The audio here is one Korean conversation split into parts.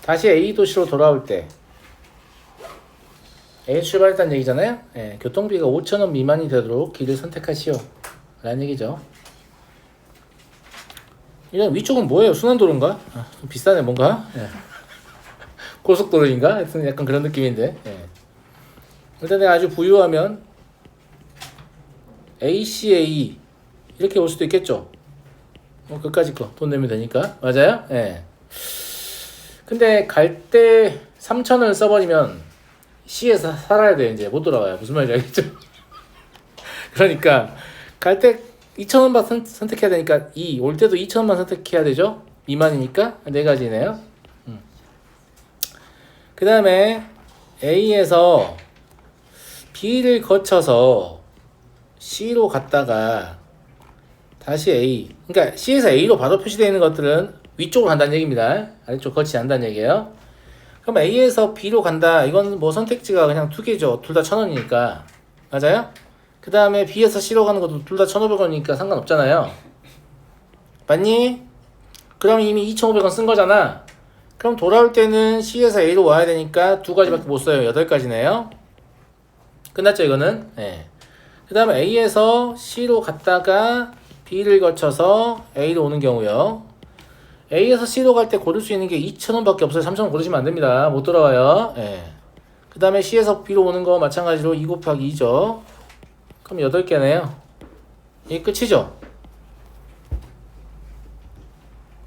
다시 A 도시로 돌아올 때 A 출발했다는 얘기잖아요. 예, 교통비가 5,000원 미만이 되도록 길을 선택하시오 라는 얘기죠. 이런 위쪽은 뭐예요? 순환도로인가? 좀 비싸네 뭔가. 예. 고속도로인가? 하여튼 약간 그런 느낌인데. 예. 일단 내가 아주 부유하면 ACA 이렇게 올 수도 있겠죠. 그까짓 거 돈 내면 되니까. 맞아요? 예. 근데 갈 때 3,000원을 써버리면 C에서 살아야 돼. 이제 못 돌아와요. 무슨 말인지 알겠죠? 그러니까 갈 때 2,000원만 선택해야 되니까 올 때도 2,000원만 선택해야 되죠? 미만이니까 네 가지네요. 그 다음에 A에서 B를 거쳐서 C로 갔다가 다시 A, 그러니까 C에서 A로 바로 표시되어 있는 것들은 위쪽으로 간다는 얘기입니다. 아래쪽 거치지 않는다는 얘기예요. 그럼 A에서 B로 간다. 이건 뭐 선택지가 그냥 두 개죠. 둘 다 1,000원이니까. 맞아요? 그 다음에 B에서 C로 가는 것도 둘 다 1,500원이니까 상관없잖아요. 맞니? 그럼 이미 2,500원 쓴 거잖아. 그럼 돌아올 때는 C에서 A로 와야 되니까 두 가지밖에 못 써요. 8가지네요. 끝났죠, 이거는? 네. 그 다음에 A에서 C로 갔다가 B를 거쳐서 A로 오는 경우요. A에서 C로 갈 때 고를 수 있는 게 2,000원 밖에 없어요. 3,000원 고르시면 안 됩니다. 못 돌아와요. 네. 그 다음에 C에서 B로 오는 거 마찬가지로 2 곱하기 2죠. 그럼 8개네요. 이게 끝이죠?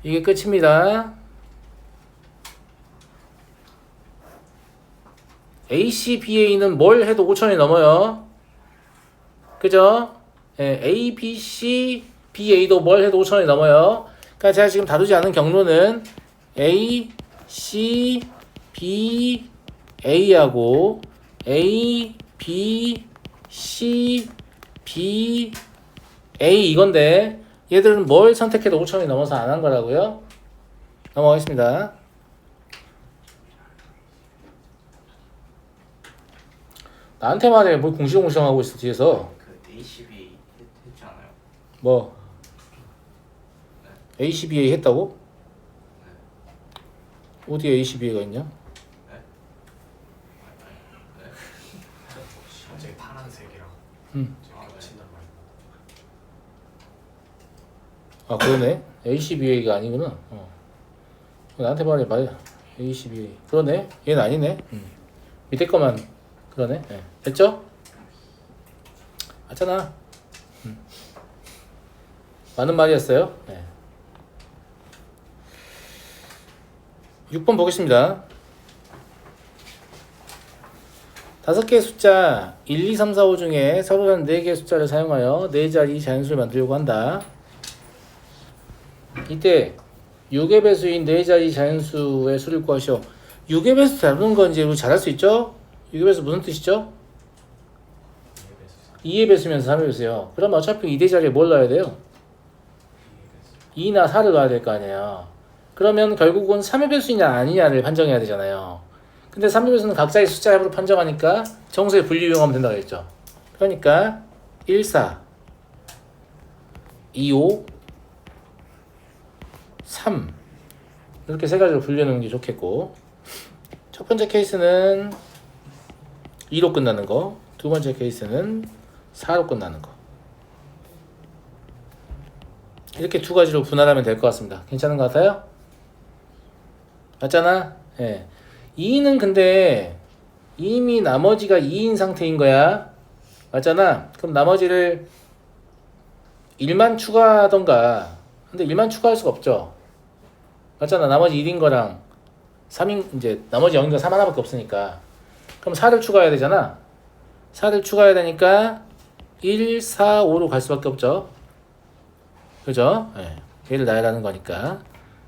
이게 끝입니다. ACBA는 뭘 해도 5,000원이 넘어요. 그죠? 예, ABC, BA도 뭘 해도 5,000원이 넘어요. 그러니까 제가 지금 다루지 않은 경로는 A, C, B, A하고 A, B, C, B, A 이건데 얘들은 뭘 선택해도 5,000원이 넘어서 안 한 거라고요. 넘어가겠습니다. 나한테 말해. 뭘 궁시렁궁시렁 하고 있어 뒤에서. 그 ACB 했지 않아요? 뭐 ACBA 했다고? 어디에 ACBA가 있냐? 네? 갑자기 파란색이랑 겹친단 말이야. 아 그러네. ACBA가 아니구나. 나한테 말해. ACBA. 그러네. 얘는 아니네. 밑에 거만 그러네. 네. 됐죠? 맞잖아. 맞는 말이었어요. 네. 6번 보겠습니다. 5개의 숫자 1, 2, 3, 4, 5 중에 서로 다른 4개의 숫자를 사용하여 4자리 자연수를 만들려고 한다. 이때 6의 배수인 4자리 자연수의 수를 구하시오. 6의 배수 다루는 건 이제 우리 잘할 수 있죠? 6의 배수 무슨 뜻이죠? 2의 배수면서 3의 배수요. 그럼 어차피 2대 자리에 뭘 넣어야 돼요? 2나 4를 넣어야 될 거 아니에요. 그러면 결국은 3의 배수이냐 아니냐를 판정해야 되잖아요. 근데 3의 배수는 각자의 숫자 합으로 판정하니까 정수의 분류 이용하면 된다고 했죠. 그러니까 1, 4, 2, 5, 3 이렇게 세 가지로 분류하는 게 좋겠고, 첫 번째 케이스는 2로 끝나는 거, 두 번째 케이스는 4로 끝나는 거. 이렇게 두 가지로 분할하면 될 것 같습니다. 괜찮은 것 같아요? 맞잖아? 예. 2는 근데 이미 나머지가 2인 상태인 거야. 맞잖아? 그럼 나머지를 1만 추가하던가. 근데 1만 추가할 수가 없죠. 맞잖아? 나머지 1인 거랑 3인, 이제 나머지 0인 거 3 하나밖에 없으니까. 그럼 4를 추가해야 되잖아. 4를 추가해야 되니까 1, 4, 5로 갈 수밖에 없죠. 그죠? 예. 얘를 나열하는 거니까.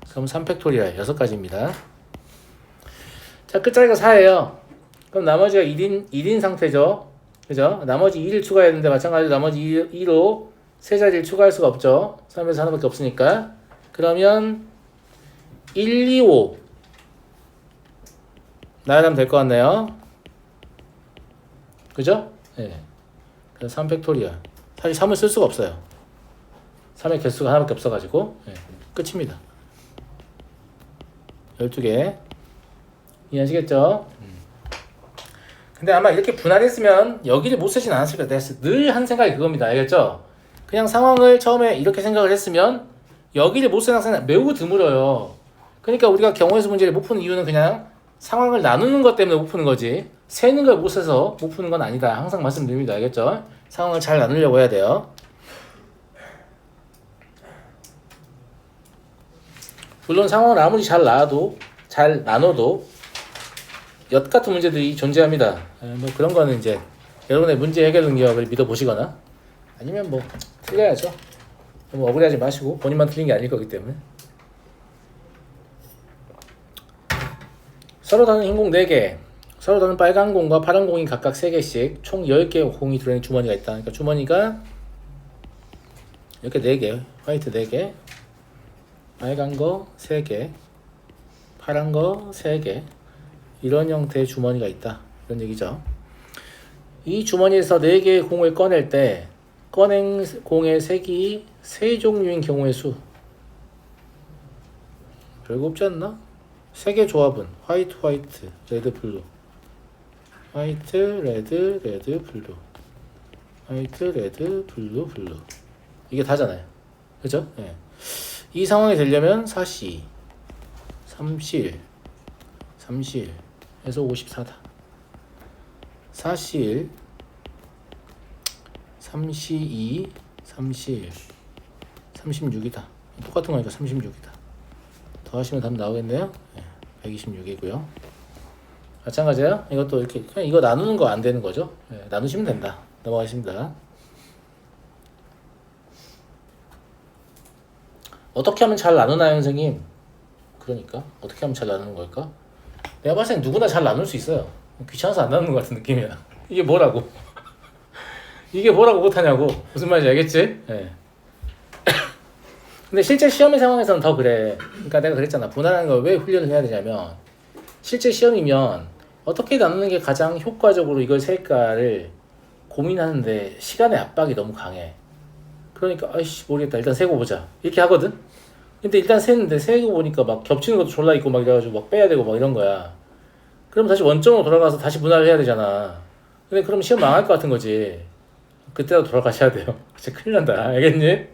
그럼 3팩토리얼 6가지입니다. 자, 끝자리가 4예요. 그럼 나머지가 1인 상태죠. 그죠? 나머지 2를 추가해야 되는데 마찬가지로 나머지 2로 세 자리를 추가할 수가 없죠. 3에서 하나밖에 없으니까. 그러면 1, 2, 5 나열하면 될 것 같네요. 그죠? 예. 그래서 3팩토리얼. 사실 3을 쓸 수가 없어요. 3의 개수가 하나밖에 없어가지고. 예. 끝입니다. 12개. 이해하시겠죠? 근데 아마 이렇게 분할했으면 여기를 못 쓰진 않았을 거예요. 늘 한 생각이 그겁니다. 알겠죠? 그냥 상황을 처음에 이렇게 생각을 했으면 여기를 못 쓰는 학생은 매우 드물어요. 그러니까 우리가 경우에서 문제를 못 푸는 이유는 그냥 상황을 나누는 것 때문에 못 푸는 거지 세는 걸 못 써서 못 푸는 건 아니다. 항상 말씀드립니다. 알겠죠? 상황을 잘 나누려고 해야 돼요. 물론 상황을 아무리 잘 나눠도 엿 같은 문제들이 존재합니다. 뭐 그런 거는 이제 여러분의 문제 해결 능력을 믿어보시거나 아니면 뭐 틀려야죠. 너무 억울해하지 마시고 본인만 틀린 게 아닐 거기 때문에. 서로 다른 흰 공 4개, 서로 다른 빨간 공과 파란 공이 각각 3개씩 총 10개의 공이 들어있는 주머니가 있다. 그러니까 주머니가 이렇게 4개, 화이트 4개, 빨간 거 3개, 파란 거 3개, 이런 형태의 주머니가 있다. 이런 얘기죠. 이 주머니에서 4개의 공을 꺼낼 때 꺼낸 공의 색이 3종류인 경우의 수. 별거 없지 않나? 3개 조합은 화이트, 레드, 블루. 화이트, 레드, 블루. 화이트, 레드, 블루. 이게 다잖아요. 그죠? 예. 이 상황이 되려면 4C, 3C1, 해서 54다. 4C1, 3C2, 3C1, 36이다. 똑같은 거니까 36이다. 더하시면 답 나오겠네요. 네, 126이고요. 마찬가지예요. 이것도 이렇게 그냥 이거 나누는 거 안 되는 거죠. 네, 나누시면 된다. 넘어가겠습니다. 어떻게 하면 잘 나누나요, 선생님? 그러니까 어떻게 하면 잘 나누는 걸까? 내가 봤을 땐 누구나 잘 나눌 수 있어요. 귀찮아서 안 나누는 것 같은 느낌이야. 이게 뭐라고? 이게 뭐라고 못하냐고. 무슨 말인지 알겠지? 네. 근데 실제 시험의 상황에서는 더 그래. 그러니까 내가 그랬잖아. 분할하는 걸 왜 훈련을 해야 되냐면 실제 시험이면 어떻게 나누는 게 가장 효과적으로 이걸 셀까를 고민하는데 시간의 압박이 너무 강해. 그러니까 아이씨 모르겠다. 일단 세고 보자. 이렇게 하거든. 근데 일단 세는데 세고 보니까 막 겹치는 것도 졸라 있고 막 이래가지고 막 빼야 되고 막 이런 거야. 그럼 다시 원점으로 돌아가서 다시 분할을 해야 되잖아. 근데 그럼 시험 망할 것 같은 거지. 그때로 돌아가셔야 돼요. 진짜 큰일 난다. 알겠니?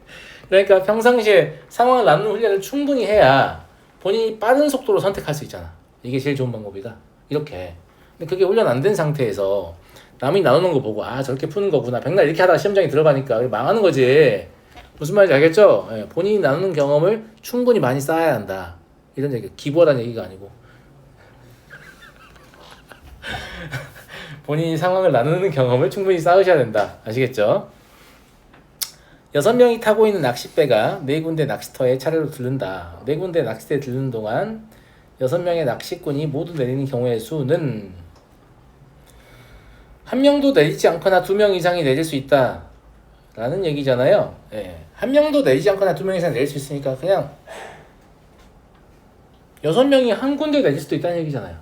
그러니까 평상시에 상황을 나누는 훈련을 충분히 해야 본인이 빠른 속도로 선택할 수 있잖아. 이게 제일 좋은 방법이다. 이렇게. 근데 그게 훈련 안 된 상태에서 남이 나누는 거 보고 아 저렇게 푸는 거구나. 백날 이렇게 하다가 시험장에 들어가니까 망하는 거지. 무슨 말인지 알겠죠? 예, 본인이 나누는 경험을 충분히 많이 쌓아야 한다. 이런 얘기. 기부하라는 얘기가 아니고. 본인이 상황을 나누는 경험을 충분히 쌓으셔야 된다. 아시겠죠? 6명이 타고 있는 낚싯배가 4군데 낚시터에 차례로 들른다. 4군데 낚싯대에 들르는 동안 6명의 낚시꾼이 모두 내리는 경우의 수는 1명도 내리지 않거나 2명 이상이 내릴 수 있다 라는 얘기잖아요. 예. 1명도 내리지 않거나 2명 이상 내릴 수 있으니까 그냥 6명이 한 군데 내릴 수도 있다는 얘기잖아요.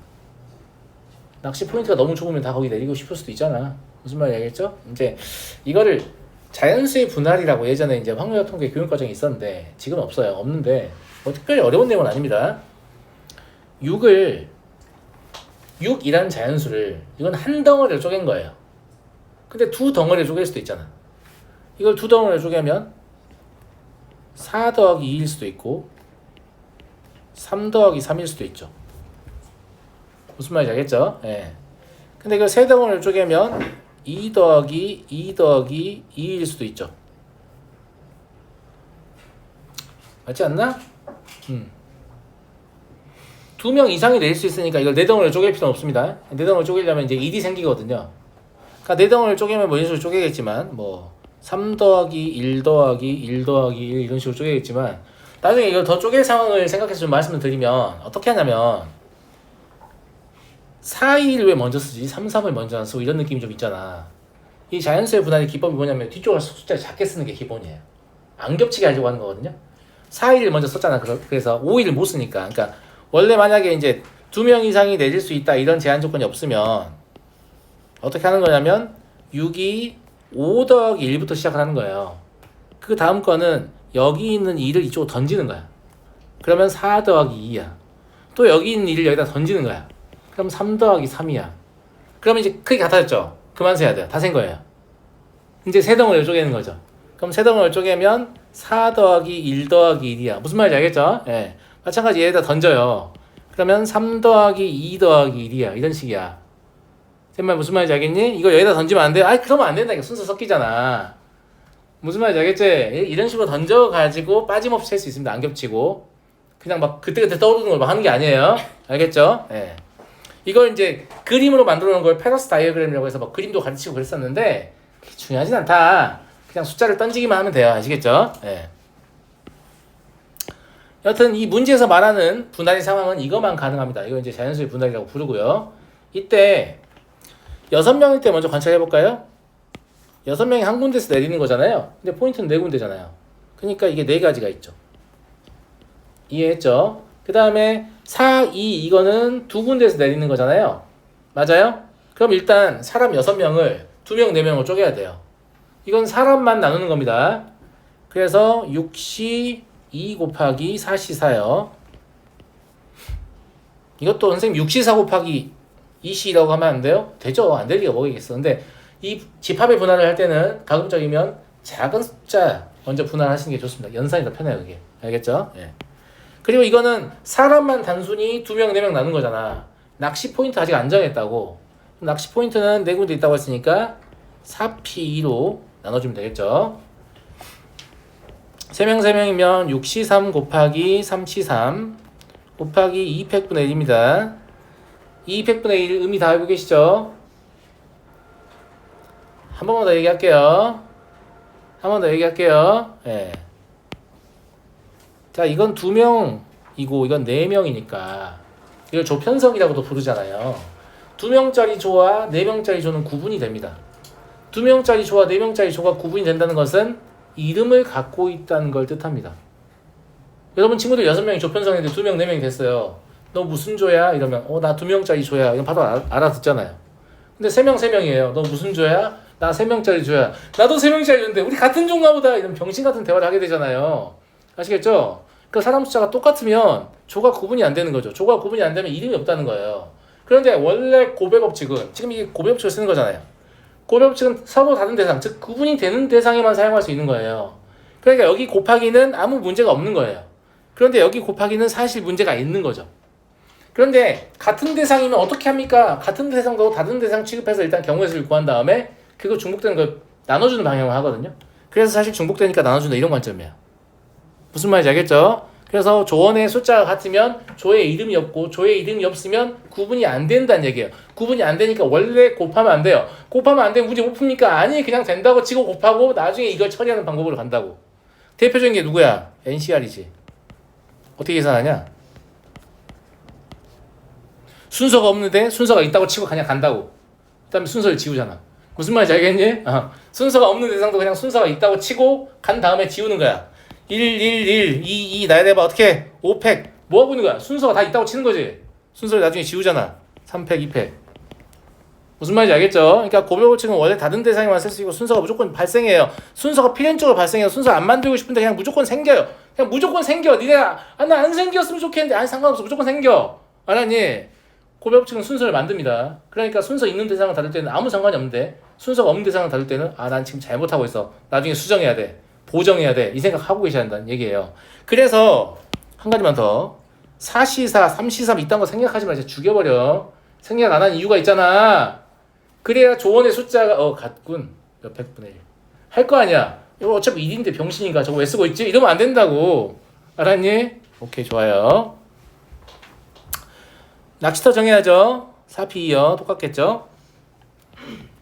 낚시 포인트가 너무 좁으면 다 거기 내리고 싶을 수도 있잖아. 무슨 말인지 알겠죠? 이제 이거를 자연수의 분할이라고 예전에 이제 확률 통계 교육 과정이 있었는데 지금 없어요. 없는데 뭐 특별히 어려운 내용은 아닙니다. 6이라는 자연수를 이건 한 덩어리를 쪼갠 거예요. 근데 두 덩어리를 쪼갤 수도 있잖아. 이걸 두 덩어리를 쪼개면 4 더하기 2일 수도 있고 3 더하기 3일 수도 있죠. 무슨 말인지 알겠죠? 예. 근데 이걸 세 덩어리를 쪼개면 2 더하기 2 더하기 2일 수도 있죠. 맞지 않나? 2명 이상이 낼 수 있으니까 이걸 4덩어리를 쪼갤 필요는 없습니다. 4덩어리를 쪼개려면 이제 일이 생기거든요. 그러니까 4덩어리를 쪼개면 뭐 이런 식으로 쪼개겠지만 뭐 3 더하기 1 더하기 1 더하기 1 이런 식으로 쪼개겠지만 나중에 이걸 더 쪼갤 상황을 생각해서 좀 말씀을 드리면 어떻게 하냐면 4, 2를 왜 먼저 쓰지? 3, 3을 먼저 안 쓰고 이런 느낌이 좀 있잖아. 이 자연수의 분할의 기법이 뭐냐면 뒤쪽을 숫자를 작게 쓰는 게 기본이에요. 안 겹치게 하려고 하는 거거든요. 4, 2를 먼저 썼잖아. 그래서 5, 2를 못 쓰니까. 그러니까 원래 만약에 이제 2명 이상이 내릴 수 있다 이런 제한 조건이 없으면 어떻게 하는 거냐면 6이 5 더하기 1부터 시작을 하는 거예요. 그 다음 거는 여기 있는 2를 이쪽으로 던지는 거야. 그러면 4 더하기 2야. 또 여기 있는 2를 여기다 던지는 거야. 그럼 3 더하기 3이야. 그러면 이제 크게 같아졌죠? 그만 세야 돼요. 다 센 거예요. 이제 세 덩어리로 쪼개는 거죠. 그럼 세 덩어리로 쪼개면 4 더하기 1 더하기 1이야. 무슨 말인지 알겠죠? 예. 마찬가지 얘에다 던져요. 그러면 3 더하기 2 더하기 1이야. 이런 식이야. 쌤말 무슨 말인지 알겠니? 이거 여기다 던지면 안 돼. 아이, 그러면 안 된다. 이거 순서 섞이잖아. 무슨 말인지 알겠지? 이런 식으로 던져가지고 빠짐없이 할 수 있습니다. 안 겹치고. 그냥 막 그때그때 떠오르는 걸 막 하는 게 아니에요. 알겠죠? 예. 이걸 이제 그림으로 만들어 놓은 걸 페러스 다이어그램이라고 해서 막 그림도 가르치고 그랬었는데 중요하진 않다. 그냥 숫자를 던지기만 하면 돼요. 아시겠죠? 예. 여튼 이 문제에서 말하는 분할의 상황은 이것만 가능합니다. 이거 이제 자연수의 분할이라고 부르고요. 이때 6명일 때 먼저 관찰해 볼까요? 6명이 한 군데서 내리는 거잖아요. 근데 포인트는 4군데잖아요. 그러니까 이게 4가지가 있죠. 이해했죠? 그 다음에 4, 2 이거는 2군데에서 내리는 거잖아요. 맞아요? 그럼 일단 사람 6명을 2명, 4명으로 쪼개야 돼요. 이건 사람만 나누는 겁니다. 그래서 6시 2 곱하기 4시 4요. 이것도 선생님 6시 4 곱하기 2시라고 하면 안 돼요? 되죠. 안 될 리가 뭐겠어. 근데 이 집합의 분할을 할 때는 가급적이면 작은 숫자 먼저 분할하시는 게 좋습니다. 연산이 더 편해요. 그게. 알겠죠? 예. 그리고 이거는 사람만 단순히 2명, 4명 나눈 거잖아. 낚시 포인트 아직 안 정했다고. 낚시 포인트는 4군데 있다고 했으니까 4P2로 나눠주면 되겠죠. 3명, 3명이면 6시 3 곱하기 3시 3 곱하기 2팩분의 1입니다. 2팩분의 1 의미 다 알고 계시죠? 한 번만 더 얘기할게요. 한 번 더 얘기할게요. 예. 자, 이건 2명이고 이건 4명이니까 이걸 조편성이라고도 부르잖아요. 2명짜리 조와 4명짜리 조는 구분이 됩니다. 2명짜리 조와 4명짜리 조가 구분이 된다는 것은 이름을 갖고 있다는 걸 뜻합니다. 여러분 친구들 6명이 조편성인데 2명, 4명이 됐어요. 너 무슨 조야? 이러면 나 2명짜리 조야. 이건 바로 알아듣잖아요. 근데 3명, 3명이에요. 너 무슨 조야? 나 3명짜리 조야. 나도 3명짜리 조인데 우리 같은 조인가 보다. 이런 병신 같은 대화를 하게 되잖아요. 아시겠죠? 그 사람 숫자가 똑같으면 조가 구분이 안 되는 거죠. 조가 구분이 안 되면 이름이 없다는 거예요. 그런데 원래 고배 법칙은 지금 이게 고배 법칙을 쓰는 거잖아요. 고배 법칙은 서로 다른 대상, 즉 구분이 되는 대상에만 사용할 수 있는 거예요. 그러니까 여기 곱하기는 아무 문제가 없는 거예요. 그런데 여기 곱하기는 사실 문제가 있는 거죠. 그런데 같은 대상이면 어떻게 합니까? 같은 대상도 다른 대상 취급해서 일단 경우의 수를 구한 다음에 그거 중복되는 걸 나눠주는 방향으로 하거든요. 그래서 사실 중복되니까 나눠준다 이런 관점이에요. 무슨 말인지 알겠죠? 그래서 조원의 숫자가 같으면 조의 이름이 없고 조의 이름이 없으면 구분이 안 된다는 얘기예요. 구분이 안 되니까 원래 곱하면 안 돼요. 곱하면 안 되면 문제 못 풉니까? 아니 그냥 된다고 치고 곱하고 나중에 이걸 처리하는 방법으로 간다고. 대표적인 게 누구야? NCR이지. 어떻게 계산하냐? 순서가 없는데 순서가 있다고 치고 그냥 간다고. 그 다음에 순서를 지우잖아. 무슨 말인지 알겠니? 순서가 없는 대상도 그냥 순서가 있다고 치고 간 다음에 지우는 거야. 1, 1, 1, 2, 2 나야 돼봐. 어떻게? 5팩. 뭐 하고 있는 거야? 순서가 다 있다고 치는 거지. 순서를 나중에 지우잖아. 3팩, 2팩. 무슨 말인지 알겠죠? 그러니까 고배 법칙은 원래 다른 대상에만 쓸 수 있고 순서가 무조건 발생해요. 순서가 필연적으로 발생해요. 순서 안 만들고 싶은데 그냥 무조건 생겨요. 그냥 무조건 생겨. 니네가 나 안 생겼으면 좋겠는데 아니 상관없어. 무조건 생겨. 알았니? 고배 법칙은 순서를 만듭니다. 그러니까 순서 있는 대상을 다룰 때는 아무 상관이 없는데 순서가 없는 대상을 다룰 때는 난 지금 잘못하고 있어. 나중에 수정해야 돼. 보정해야 돼. 이 생각 하고 계셔야 한다는 얘기예요. 그래서 한 가지만 더. 4시사, 3시삼 이딴 거 생각하지 말자. 죽여버려. 생각 안 한 이유가 있잖아. 그래야 조원의 숫자가 같군. 몇 백분의 1. 할 거 아니야. 이거 어차피 1인데 병신인가 저거 왜 쓰고 있지? 이러면 안 된다고. 알았니? 오케이 좋아요. 낚시터 정해야죠. 4P2요. 똑같겠죠?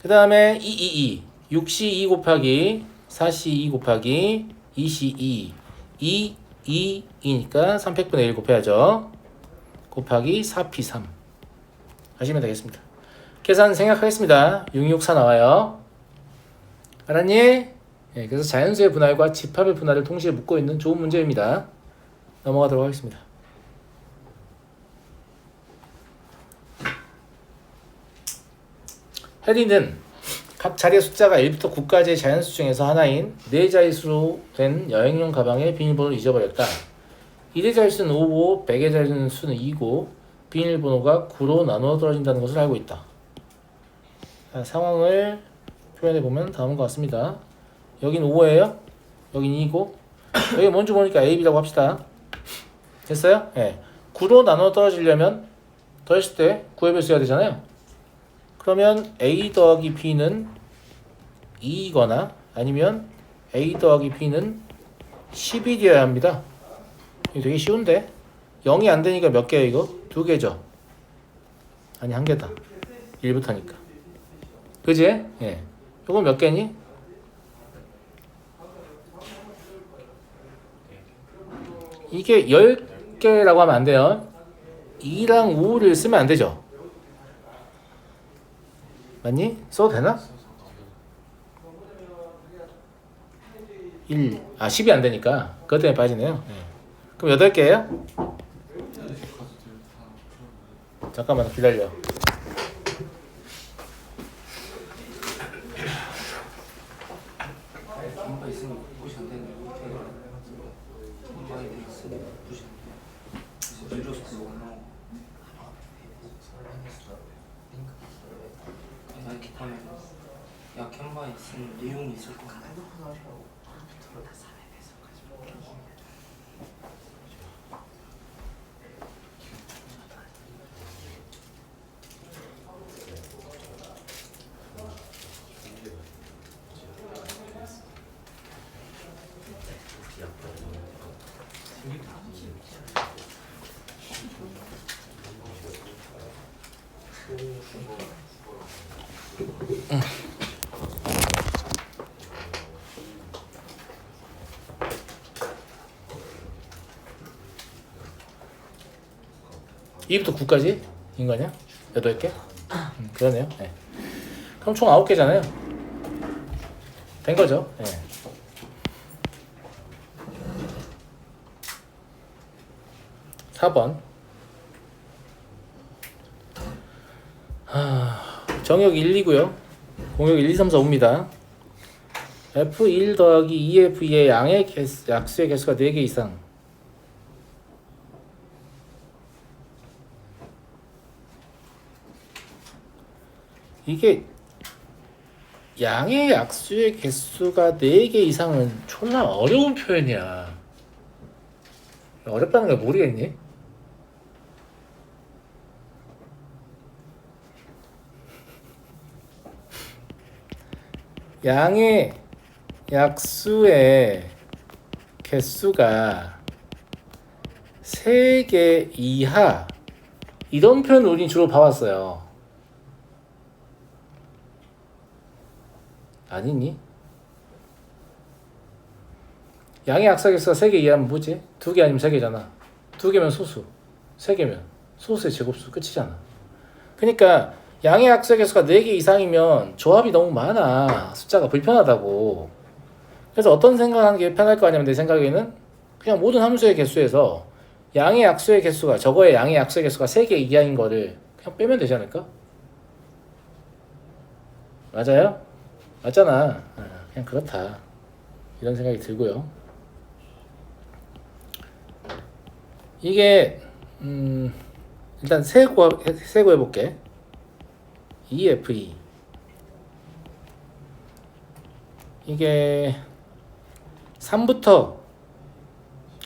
그 다음에 2. 6시 2 곱하기 4시 2 곱하기 2시 2. 2이니까 3팩분의 1 곱해야죠. 곱하기 4P3. 하시면 되겠습니다. 계산 생략하겠습니다. 664 나와요. 알았니? 네, 그래서 자연수의 분할과 집합의 분할을 동시에 묶고 있는 좋은 문제입니다. 넘어가도록 하겠습니다. 해리는 각 자리의 숫자가 1부터 9까지의 자연수 중에서 하나인 4자릿수로 된 여행용 가방의 비밀번호를 잊어버렸다. 1의 자릿수는 5고 100의 자릿수는 2고 비밀번호가 9로 나누어 떨어진다는 것을 알고 있다. 자, 상황을 표현해 보면 다음과 같습니다. 여긴 5예요. 여긴 2고 여기 뭔지 모르니까 A, B라고 합시다. 됐어요? 예. 9로 나눠 떨어지려면 더했을 때 9의 배수 해야 되잖아요. 그러면 A 더하기 B는 2이거나 아니면 A 더하기 B는 10이 되어야 합니다. 이거 되게 쉬운데 0이 안 되니까 몇 개야 이거? 2개죠. 아니 1개다. 1부터니까. 그지? 예. 이거 몇 개니? 이게 10개라고 하면 안 돼요. 2랑 5를 쓰면 안 되죠. 맞니? 써도 되나? 1, 10이 안 되니까 그것 때문에 빠지네요. 네. 그럼 8개예요? 잠깐만 기다려. 엄마 있으면 보시면 되는 엄마 있으면 보시면 돼. 유로스 원어. 그래서 이렇게 타면 야 캔바에 쓴 내용이 있을 거야. 이부터 9까지? 인 거 아니야? 8개? 그러네요. 네. 그럼 총 9개잖아요. 된 거죠. 네. (4번) 정역 1, 2고요. 공역 1, 2, 3, 4, 5입니다. F1 더하기 2F의 양의 약수의 개수가 4개 이상. 이게 양의 약수의 개수가 4개 이상은 존나 어려운 표현이야. 어렵다는 걸 모르겠니? 양의 약수의 개수가 3개 이하 이런 표현을 우린 주로 봐왔어요. 아니니? 양의 약수의 개수가 3개 이하면 뭐지? 2개 아니면 3개잖아. 2개면 소수, 3개면 소수의 제곱수 끝이잖아. 그러니까 양의 약수의 개수가 4개 이상이면 조합이 너무 많아. 숫자가 불편하다고. 그래서 어떤 생각하는 게 편할 거 아니면 내 생각에는 그냥 모든 함수의 개수에서 양의 약수의 개수가 저거의 양의 약수의 개수가 3개 이하인 거를 그냥 빼면 되지 않을까? 맞아요? 맞잖아. 그냥 그렇다. 이런 생각이 들고요. 이게 일단 세고 해볼게. EFE 이게 3부터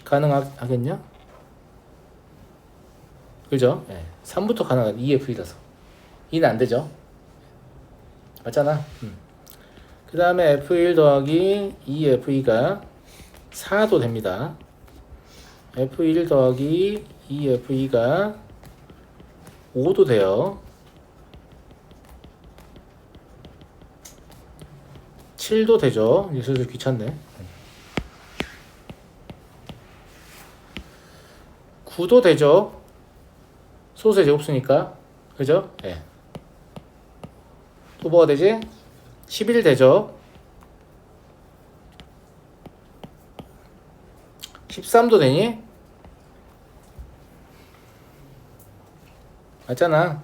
가능하겠냐? 그죠? 네. 3부터 가능한 EFE라서 2는 안 되죠. 맞잖아. 그 다음에 F1 더하기 EFE가 4도 됩니다. F1 더하기 EFE가 5도 돼요. 7도 되죠. 이제 슬슬 귀찮네. 9도 되죠. 소수의 제곱수니까. 그죠? 예. 네. 또 뭐가 되지? 11 되죠. 13도 되니? 맞잖아.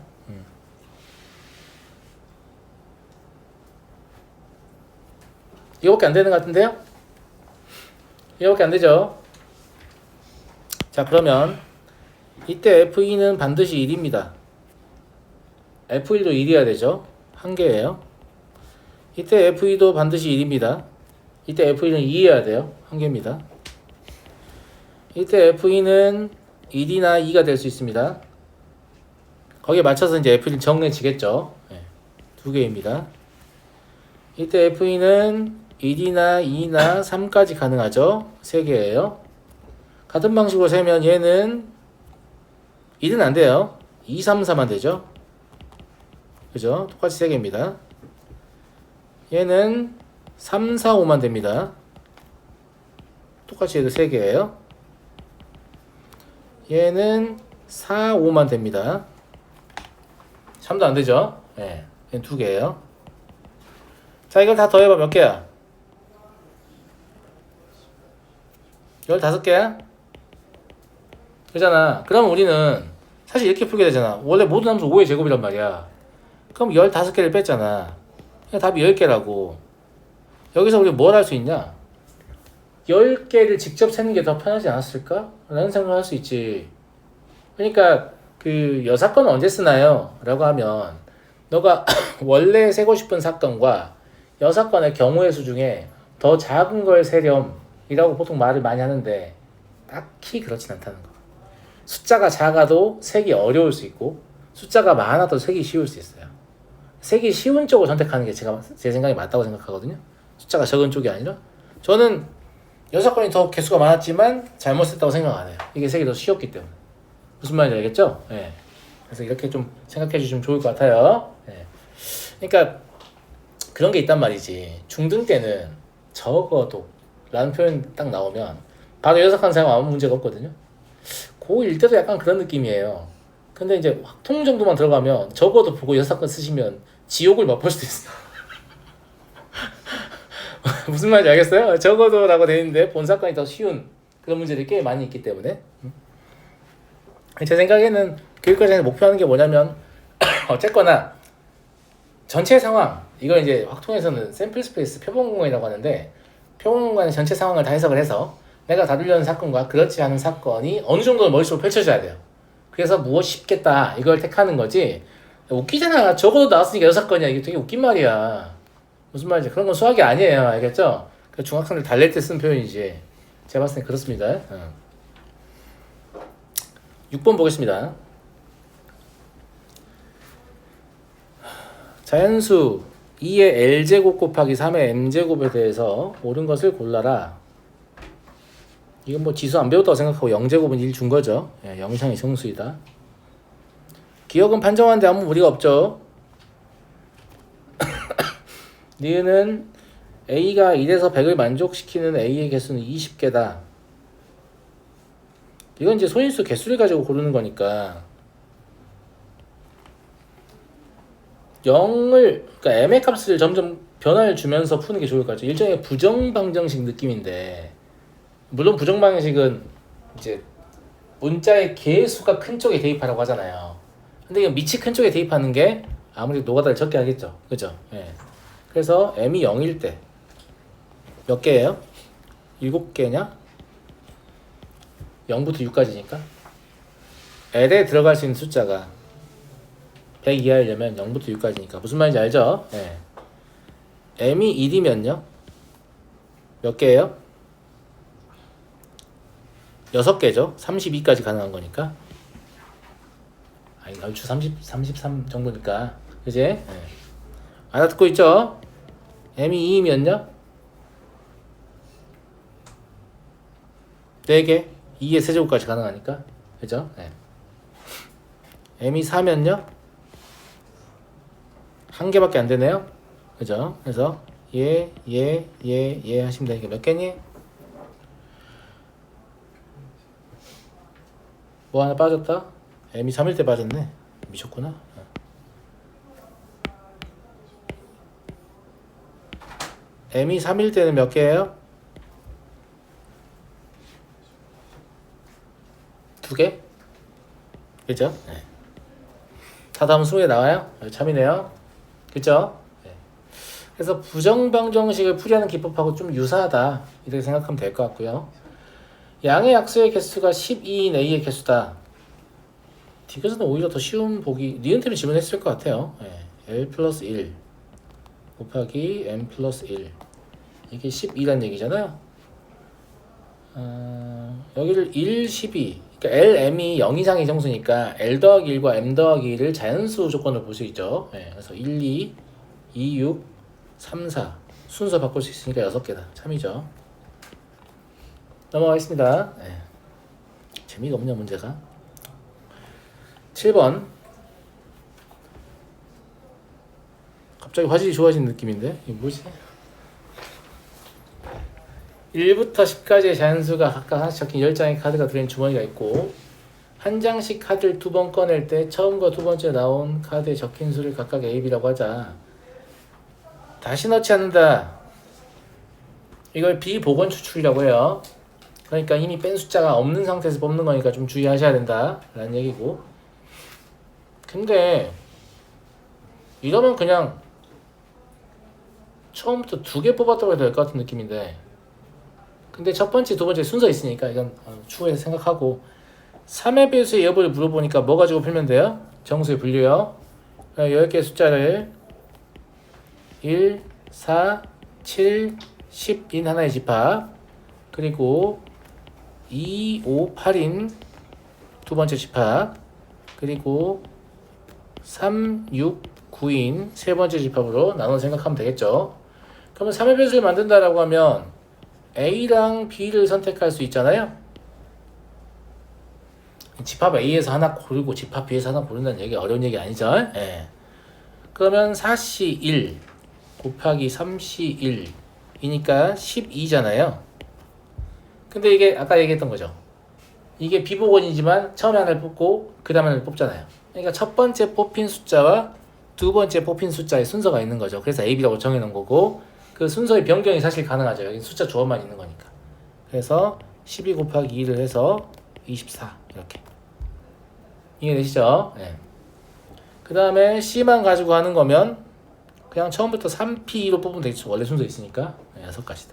이거밖에 안 되는 것 같은데요? 이거밖에 안 되죠? 자, 그러면 이때 F2는 반드시 1입니다. F1도 1이어야 되죠. 한 개예요. 이때 F2도 반드시 1입니다. 이때 F1은 2여야 돼요. 한 개입니다. 이때 F2는 1이나 2가 될 수 있습니다. 거기에 맞춰서 이제 F1은 정해지겠죠. 네, 두 개입니다. 이때 F2는 1이나 2나 3까지 가능하죠. 세 개예요. 같은 방식으로 세면 얘는 1은 안 돼요. 2, 3, 4만 되죠. 그죠? 똑같이 세 개입니다. 얘는 3, 4, 5만 됩니다. 똑같이 해도 세 개예요. 얘는 4, 5만 됩니다. 3도 안 되죠? 예. 얘는 두 개예요. 자, 이걸 다 더해봐. 몇 개야? 15개야? 그러잖아. 그럼 우리는 사실 이렇게 풀게 되잖아. 원래 모든 함수 5의 제곱이란 말이야. 그럼 15개를 뺐잖아. 그냥 답이 10개라고. 여기서 우리 뭘 할 수 있냐? 10개를 직접 세는 게 더 편하지 않았을까? 라는 생각을 할 수 있지. 그러니까 그 여사건은 언제 쓰나요? 라고 하면 너가 원래 세고 싶은 사건과 여사건의 경우의 수 중에 더 작은 걸 세렴 이라고 보통 말을 많이 하는데 딱히 그렇진 않다는 거. 숫자가 작아도 세기 어려울 수 있고 숫자가 많아도 세기 쉬울 수 있어요. 세기 쉬운 쪽을 선택하는 게 제 생각이 맞다고 생각하거든요. 숫자가 적은 쪽이 아니라. 저는 여사건이 더 개수가 많았지만 잘못했다고 생각 안 해요. 이게 세기 더 쉬웠기 때문에. 무슨 말인지 알겠죠? 예. 그래서 이렇게 좀 생각해 주시면 좋을 것 같아요. 예. 그러니까 그런 게 있단 말이지. 중등 때는 적어도 라는 표현 딱 나오면 바로 여사건 사용 아무 문제가 없거든요. 고1 때도 약간 그런 느낌이에요. 근데 이제 확통 정도만 들어가면 적어도 보고 여사건 쓰시면 지옥을 맛볼 수도 있어요. 무슨 말인지 알겠어요? 적어도라고 되어 있는데 본사건이 더 쉬운 그런 문제들이 꽤 많이 있기 때문에 제 생각에는 교육과정에서 목표하는 게 뭐냐면 어쨌거나 전체 상황 이걸 이제 확통에서는 샘플 스페이스 표본 공간이라고 하는데 표본 공간의 전체 상황을 다 해석을 해서 내가 다루려는 사건과 그렇지 않은 사건이 어느 정도 머릿속으로 펼쳐져야 돼요. 그래서 무엇이 쉽겠다 이걸 택하는 거지. 웃기잖아. 적어도 나왔으니까 여사건이야. 이게 되게 웃긴 말이야. 무슨 말인지. 그런 건 수학이 아니에요. 알겠죠? 그 중학생들 달랠 때 쓴 표현이지. 제가 봤을 땐 그렇습니다. 6번 보겠습니다. 자연수 2의 L제곱 곱하기 3의 M제곱에 대해서 옳은 것을 골라라. 이건 뭐 지수 안 배웠다고 생각하고 0제곱은 1 준 거죠. 예, 0 이상이 정수이다. 기억은 판정하는데 아무 무리가 없죠. 니은은 A가 1에서 100을 만족시키는 A의 개수는 20개다. 이건 이제 소인수 개수를 가지고 고르는 거니까 0을 그러니까 M의 값을 점점 변화를 주면서 푸는 게 좋을 것 같죠. 일종의 부정방정식 느낌인데 물론 부정방정식은 이제 문자의 개수가 큰 쪽에 대입하라고 하잖아요. 근데 이거 밑이 큰 쪽에 대입하는 게 아무래도 노가다를 적게 하겠죠. 그죠? 예. 그래서 M이 0일 때 몇 개예요? 7개냐? 0부터 6까지니까 L에 들어갈 수 있는 숫자가 100 이하이려면 0부터 6까지니까 무슨 말인지 알죠? 예. M이 1이면요? 몇 개예요? 6개죠? 32까지 가능한 거니까 아니 얼추 33 정도니까 그지? 예. 알아듣고 있죠? M이 2이면요? 4개 2의 세제곱까지 가능하니까 그죠? 네. M이 4면요? 1개밖에 안 되네요? 그죠? 그래서 얘 하시면 되니까 몇 개니? 뭐 하나 빠졌다? M이 3일 때 빠졌네. 미쳤구나. M이 3일 때는 몇 개예요? 2개? 그죠? 네. 다 다음 20개 나와요? 참이네요. 그죠? 네. 그래서 부정방정식을 풀이하는 기법하고 좀 유사하다. 이렇게 생각하면 될 것 같고요. 양의 약수의 개수가 12인 A의 개수다. 디귿은 오히려 더 쉬운 보기 니은템이 질문했을 것 같아요. L 플러스 1 곱하기 M 플러스 1 이게 12란 얘기잖아요. 여기를 1, 12 그러니까 LM이 0 이상의 정수니까 L 더하기 1과 M 더하기 1을 자연수 조건으로 볼 수 있죠. 그래서 1, 2, 2, 6, 3, 4 순서 바꿀 수 있으니까 6개다. 참이죠. 넘어가겠습니다. 재미가 없냐 문제가. 7번 갑자기 화질이 좋아지는 느낌인데 이게 뭐지? 1부터 10까지의 자연수가 각각 하나씩 적힌 10장의 카드가 들어있는 주머니가 있고 한 장씩 카드를 2번 꺼낼 때 처음과 두 번째 나온 카드에 적힌 수를 각각 A, B라고 하자. 다시 넣지 않는다. 이걸 비보건 추출이라고 해요. 그러니까 이미 뺀 숫자가 없는 상태에서 뽑는 거니까 좀 주의하셔야 된다 라는 얘기고. 근데 이러면 그냥 처음부터 2개 뽑았다고 해도 될 것 같은 느낌인데 근데 첫 번째, 두 번째 순서 있으니까 이건 추후에서 생각하고 3의 배수의 여부를 물어보니까 뭐 가지고 풀면 돼요? 정수의 분류요. 10개의 숫자를 1, 4, 7, 10인 하나의 집합 그리고 2, 5, 8인 두 번째 집합 그리고 3, 6, 9인 세 번째 집합으로 나눠 생각하면 되겠죠. 그러면 3의 배수를 만든다라고 하면 A랑 B를 선택할 수 있잖아요. 집합 A에서 하나 고르고 집합 B에서 하나 고른다는 얘기 어려운 얘기 아니죠? 그러면 4C 1 곱하기 3C 1이니까 12잖아요. 근데 이게 아까 얘기했던 거죠. 이게 비보건이지만 처음에 하나를 뽑고 그 다음에 하나를 뽑잖아요. 그러니까 첫 번째 뽑힌 숫자와 두 번째 뽑힌 숫자의 순서가 있는 거죠. 그래서 A, B라고 정해놓은 거고 그 순서의 변경이 사실 가능하죠. 여기 숫자 조합만 있는 거니까. 그래서 12 곱하기 2를 해서 24 이렇게. 이해되시죠? 그 다음에 C만 가지고 하는 거면 그냥 처음부터 3P로 뽑으면 되겠죠. 원래 순서 있으니까 6가지다.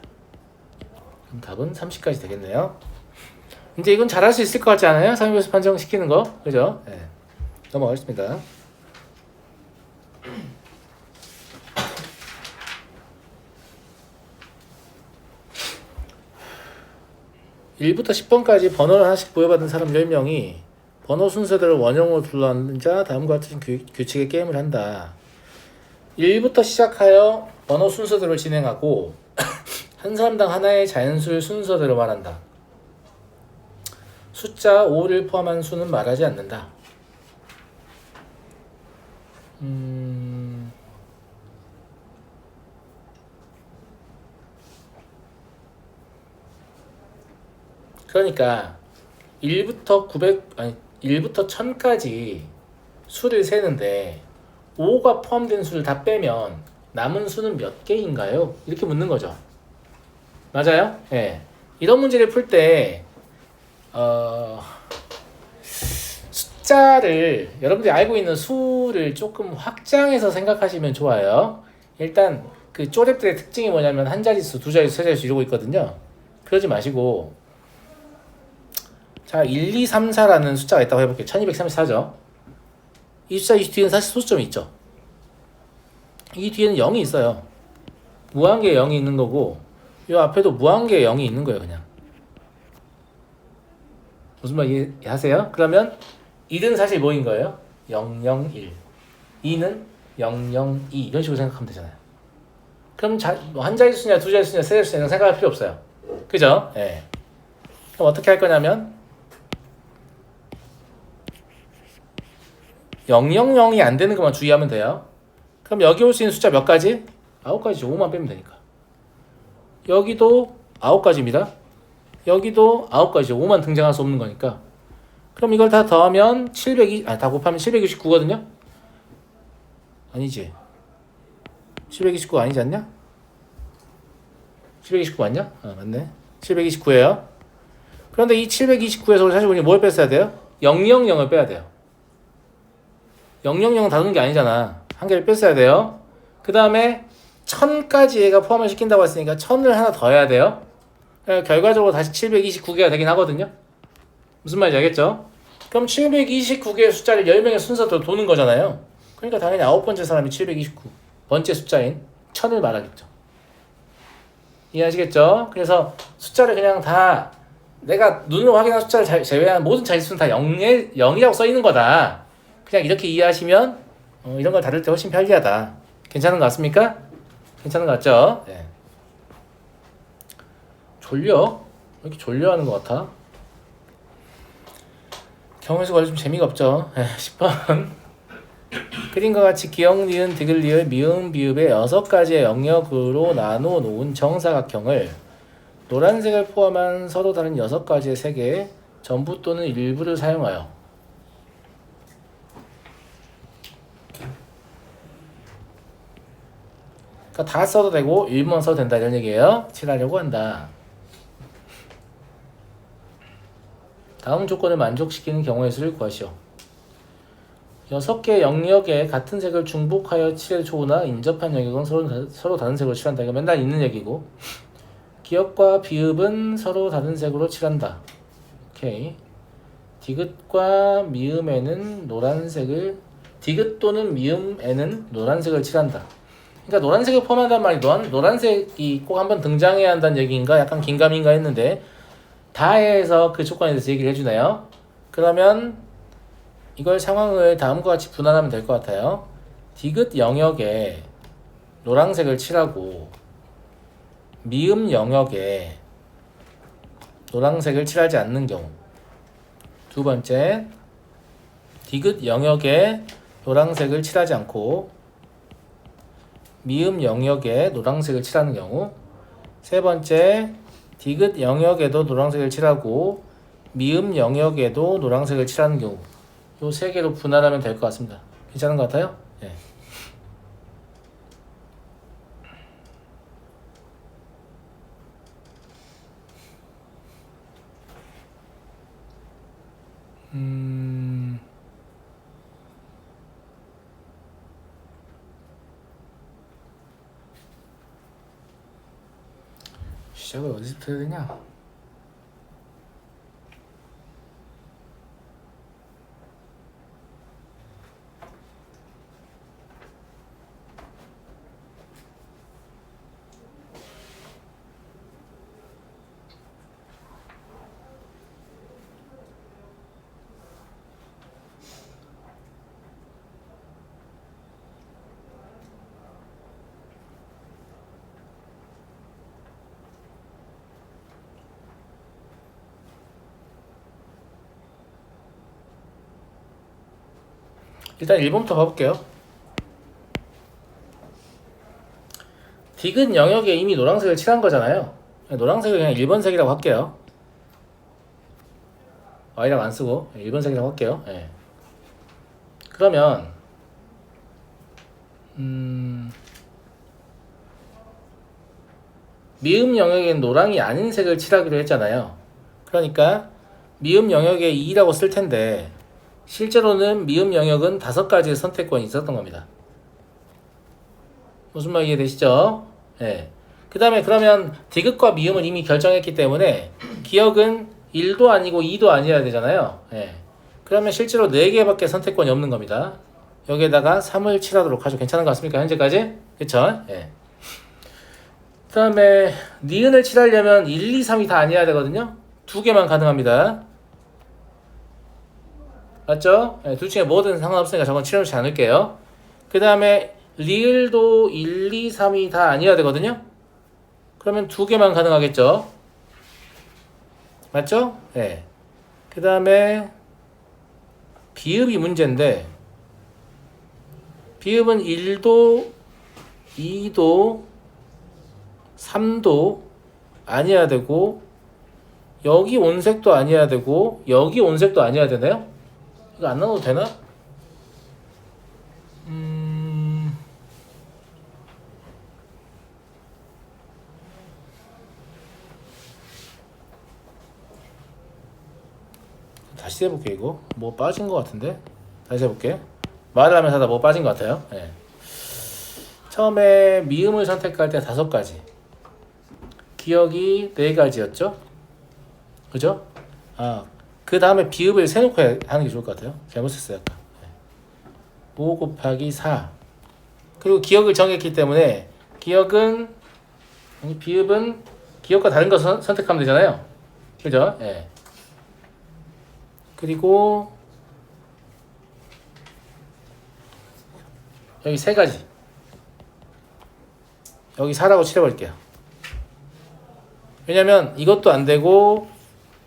그럼 답은 30까지 되겠네요. 이제 이건 잘할 수 있을 것 같지 않아요? 상위배수 판정시키는 거. 그죠? 넘어가겠습니다. 1부터 10번까지 번호를 하나씩 부여받은 사람 10명이 번호 순서대로 원형으로 둘러앉아 다음과 같은 규칙의 게임을 한다. 1부터 시작하여 번호 순서대로 진행하고 한 사람당 하나의 자연수를 순서대로 말한다. 숫자 5를 포함한 수는 말하지 않는다. 그러니까 1부터 1000까지 수를 세는데 5가 포함된 수를 다 빼면 남은 수는 몇 개인가요? 이렇게 묻는 거죠. 맞아요? 이런 문제를 풀 때 숫자를 여러분들이 알고 있는 수를 조금 확장해서 생각하시면 좋아요. 일단 그 쪼랩들의 특징이 뭐냐면 한 자릿수, 두 자릿수, 세 자릿수 이러고 있거든요. 그러지 마시고 자, 1, 2, 3, 4라는 숫자가 있다고 해볼게요. 1234죠. 이 숫자 이 뒤에는 사실 소수점이 있죠. 이 뒤에는 0이 있어요. 무한계의 0이 있는 거고 이 앞에도 무한계의 0이 있는 거예요. 그냥. 무슨 말 이해하세요? 그러면 1은 사실 뭐인 거예요? 001. 2는 002 이런 식으로 생각하면 되잖아요. 그럼 한 자릿수냐 두 자릿수냐 세 자릿수냐 생각할 필요 없어요. 그죠? 그럼 어떻게 할 거냐면 000이 안 되는 것만 주의하면 돼요. 그럼 여기 올 수 있는 숫자 몇 가지? 9가지죠. 5만 빼면 되니까. 여기도 9가지입니다. 여기도 9가지죠. 5만 등장할 수 없는 거니까. 그럼 이걸 다 더하면 다 곱하면 729거든요? 아니지. 729 아니지 않냐? 729 맞냐? 맞네. 729예요. 그런데 이 729에서 사실 우리 뭘 뺐어야 돼요? 000을 빼야 돼요. 000은 다루는 게 아니잖아. 한 개를 뺐어야 돼요. 그 다음에 1000까지 얘가 포함을 시킨다고 했으니까 1000을 하나 더 해야 돼요. 결과적으로 다시 729개가 되긴 하거든요. 무슨 말인지 알겠죠? 그럼 729개의 숫자를 10명의 순서대로 도는 거잖아요. 그러니까 당연히 9번째 사람이 729번째 숫자인 1000을 말하겠죠. 이해하시겠죠? 그래서 숫자를 그냥 다 내가 눈으로 확인한 숫자를 제외한 모든 자릿수는 다 0이라고 써 있는 거다. 그냥 이렇게 이해하시면 이런 걸 다룰 때 훨씬 편리하다. 괜찮은 것 같습니까? 괜찮은 것 같죠? 네. 졸려? 왜 이렇게 졸려하는 것 같아? 경우에서 원래 좀 재미가 없죠. 10번 그림과 같이 기역, 니은, 디귿, 리을, 미음, 비읍의 6가지의 영역으로 나누어 놓은 정사각형을 노란색을 포함한 서로 다른 6가지의 색의 전부 또는 일부를 사용하여 그러니까 다 써도 되고 일부만 써도 된다 이런 얘기예요. 칠하려고 한다. 다음 조건을 만족시키는 경우의 수를 구하시오. 6개의 영역에 같은 색을 중복하여 칠해 초우나 인접한 영역은 서로 다른 색으로 칠한다. 이거 맨날 있는 얘기고. 기역과 비읍은 서로 다른 색으로 칠한다. 오케이. 디귿과 미음에는 노란색을 디귿 또는 미음에는 노란색을 칠한다. 그러니까 노란색을 포함한단 말이 노란색이 꼭 한번 등장해야 한다는 얘기인가? 약간 긴가민가 했는데 다해서 그 조건에 대해서 얘기를 해주네요. 그러면 이걸 상황을 다음과 같이 분할하면 될 것 같아요. 디귿 영역에 노란색을 칠하고 미음 영역에 노란색을 칠하지 않는 경우. 두 번째, 디귿 영역에 노란색을 칠하지 않고 미음 영역에 노란색을 칠하는 경우. 세 번째, 디귿 영역에도 노란색을 칠하고 미음 영역에도 노란색을 칠하는 경우. 요 세 개로 분할하면 될 것 같습니다. 괜찮은 것 같아요? 네. 시작을 어디서부터 해야 되냐? 일단 1번부터 봐볼게요. 디귿 영역에 이미 노란색을 칠한 거잖아요. 노란색을 그냥 1번색이라고 할게요. Y라고 안 쓰고 1번색이라고 할게요. 네. 그러면 미음 영역엔 노랑이 아닌 색을 칠하기로 했잖아요. 그러니까 미음 영역에 2라고 쓸 텐데 실제로는 미음 영역은 5가지의 선택권이 있었던 겁니다. 무슨 말 이해되시죠? 네. 그 다음에 그러면 디귿과 미음을 이미 결정했기 때문에 기역은 1도 아니고 2도 아니어야 되잖아요. 네. 그러면 실제로 4개밖에 선택권이 없는 겁니다. 여기에다가 3을 칠하도록 하죠. 괜찮은 것 같습니까? 현재까지? 그쵸? 네. 그 다음에 니은을 칠하려면 1, 2, 3이 다 아니어야 되거든요. 2개만 가능합니다. 맞죠? 네, 둘 중에 뭐든 상관없으니까 저건 칠해놓지 않을게요. 그 다음에 리을도 1, 2, 3이 다 아니어야 되거든요. 그러면 2개만 가능하겠죠. 맞죠? 네. 그 다음에 비읍이 문제인데 비읍은 1도 2도 3도 아니어야 되고 여기 온색도 아니어야 되고 여기 온색도 아니어야 되나요? 이거 안 나눠도 되나? 다시 해볼게. 이거 뭐 빠진 것 같은데 다시 해볼게. 말을 하면서 하다 뭐 빠진 것 같아요. 네. 처음에 미음을 선택할 때 5가지 기억이 4가지였죠. 그죠? 그 그 다음에 비읍을 세놓고 하는 게 좋을 것 같아요. 잘못했어요 아까. 5 곱하기 4. 그리고 기억을 정했기 때문에 기억은 아니, 비읍은 기억과 다른 거 선택하면 되잖아요. 그죠? 예. 그리고 여기 세 가지. 여기 4라고 칠해버릴게요. 왜냐면 이것도 안 되고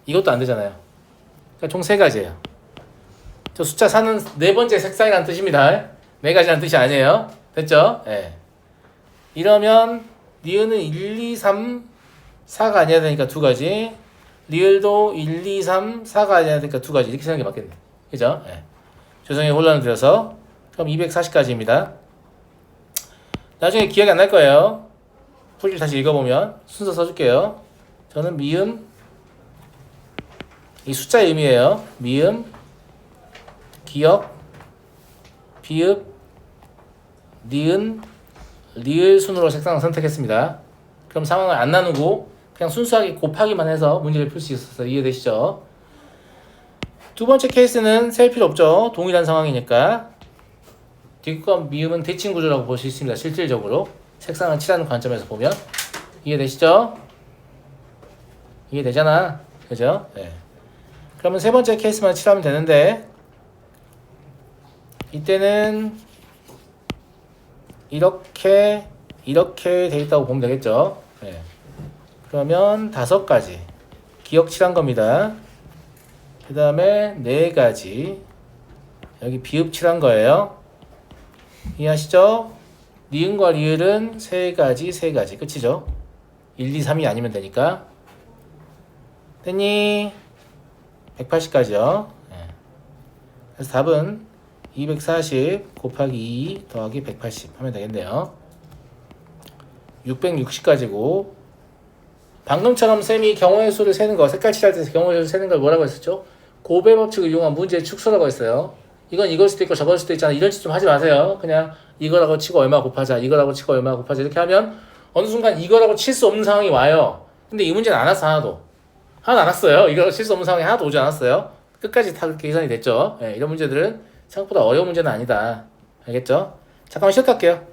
이것도 안 되잖아요. 그러니까 총 세 가지예요. 저 숫자 4는 네 번째 색상이라는 뜻입니다. 네 가지라는 뜻이 아니에요. 됐죠? 예. 이러면 니은은 1, 2, 3, 4가 아니어야 되니까 두 가지. 리을도 1, 2, 3, 4가 아니어야 되니까 두 가지. 이렇게 생각이 맞겠네. 그죠? 예. 죄송해요. 혼란을 드려서. 그럼 240까지입니다. 나중에 기억이 안 날 거예요. 풀이를 다시 읽어보면 순서 써줄게요. 저는 미음, 이 숫자의 의미예요. 미음, 기억, 비읍, 니은, 리을 순으로 색상을 선택했습니다. 그럼 상황을 안 나누고 그냥 순수하게 곱하기만 해서 문제를 풀 수 있어서 이해되시죠? 두 번째 케이스는 셀 필요 없죠. 동일한 상황이니까. 뒷과 미음은 대칭 구조라고 볼 수 있습니다. 실질적으로 색상을 칠하는 관점에서 보면 이해되시죠? 이해되잖아, 그죠? 네. 그러면 세 번째 케이스만 칠하면 되는데 이때는 이렇게 돼 있다고 보면 되겠죠? 네. 그러면 5가지 기억 칠한 겁니다. 그 다음에 4가지 여기 비읍 칠한 거예요. 이해하시죠? 니은과 리을은 3가지 끝이죠. 1, 2, 3이 아니면 되니까. 됐니? 180까지요. 네. 그래서 답은 240 곱하기 2 더하기 180 하면 되겠네요. 660까지고 방금처럼 쌤이 경우의 수를 세는 거, 색깔 칠할 때 경우의 수를 세는 걸 뭐라고 했었죠? 고배 법칙을 이용한 문제의 축소라고 했어요. 이건 이걸 수도 있고 저걸 수도 있잖아. 이런 짓 좀 하지 마세요. 그냥 이거라고 치고 얼마 곱하자. 이거라고 치고 얼마 곱하자. 이렇게 하면 어느 순간 이거라고 칠 수 없는 상황이 와요. 근데 이 문제는 안 왔어. 하나도 안 왔어요. 이거라고 칠 수 없는 상황이 하나도 오지 않았어요. 끝까지 다 그렇게 계산이 됐죠. 네, 이런 문제들은 생각보다 어려운 문제는 아니다. 알겠죠? 잠깐만 쉬었다 할게요.